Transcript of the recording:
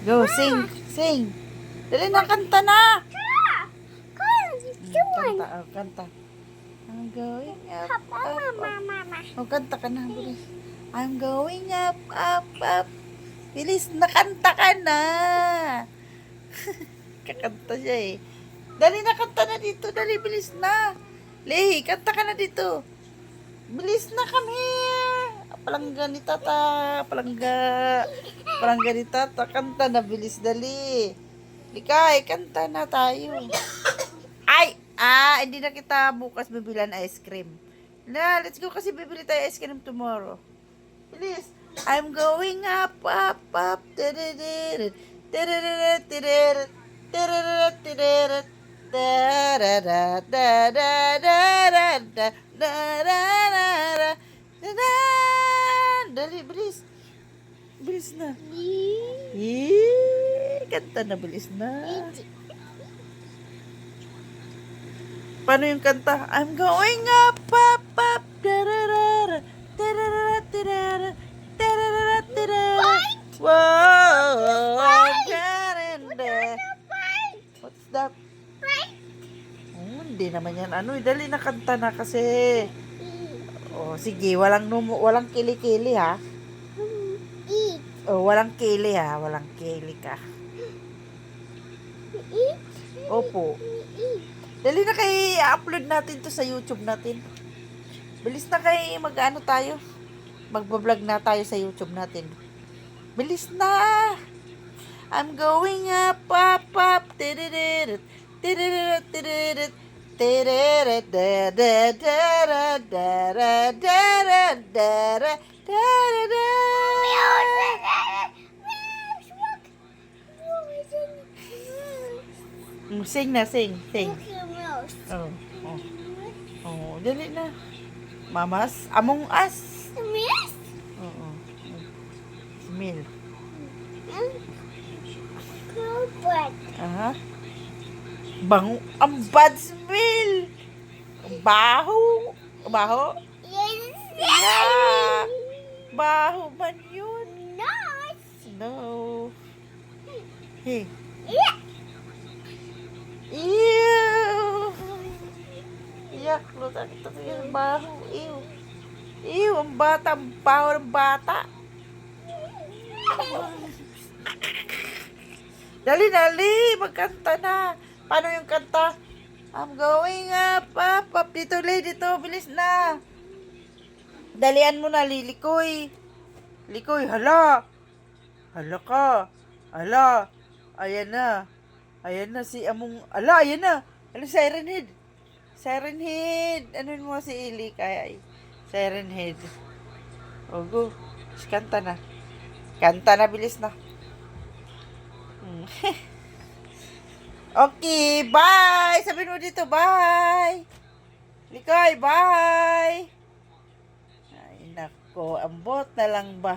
Go, sing, sing. Dali na, kanta na. Kanta, oh, kanta. I'm going up, up, up. Oh, kanta ka na, bilis. I'm going up, up, up. Bilis, nakanta ka na. Kakanta siya eh. Dali na, kanta na dito. Dali, bilis na. Lehi, kanta ka na dito. Bilis na, come here. Palangga ni tata. Palangga. Palangga ni tata. Kanta na, bilis, dali. Likay, kanta na tayo. Ay! Hindi na kita bukas bibilan ice cream. Na, let's go kasi bibili tayo ice cream tomorrow. Bilis. I'm going up, up, up. Tiririt, tiririt, tiririt, tiririt, tiririt. Tararat, tararat, tararat, tararat. Dali, bilis. Bilis na. Kanta na, bilis na. Paano yung kanta? I'm going up, up, up. Tararara, tararara, tararara, tararara, tararara. Wow, I'm getting there. What's that? Hindi naman yan. Dali na kanta na kasi. Sige, walang kili-kili ha. Walang kili ha. Walang kili ka. Opo. Dali na kay i-upload natin to sa YouTube natin. Bilis na kay mag-ano tayo. Magbablog na tayo sa YouTube natin. Bilis na. I'm going up, up, up. Tiririt, tiririt, tiririt, tiririt, tiririt, tiririt, tiririt, tiririt, tiririt. Sing na, sing, sing. Dali na. Mamas, Among Us. Oo. Smell. Bango. Ang bad smell. Baho. Baho? Yeah. Baho man yun. No. Hey. Ew. Iyak. Lutak ito yung baho. Ew. Ew. Ang bata. Ang baho ng bata. Dali, dali. Magkanta na. Paano yung kanta? I'm going up, up, up. Dito, dito. Bilis na. Dalian mo na, Likoy. Likoy, hala. Hala ka. Hala. Ayan na. Ayan na si Among... Ala, ayan na. Ano, Siren Head. Siren Head. Ano mo si Ili kaya? Siren Head. O, go. Kanta na. Kanta na, bilis na. Okay, bye! Sabihin mo dito, bye! Likoy, bye! Ay, nako, ambot na lang ba?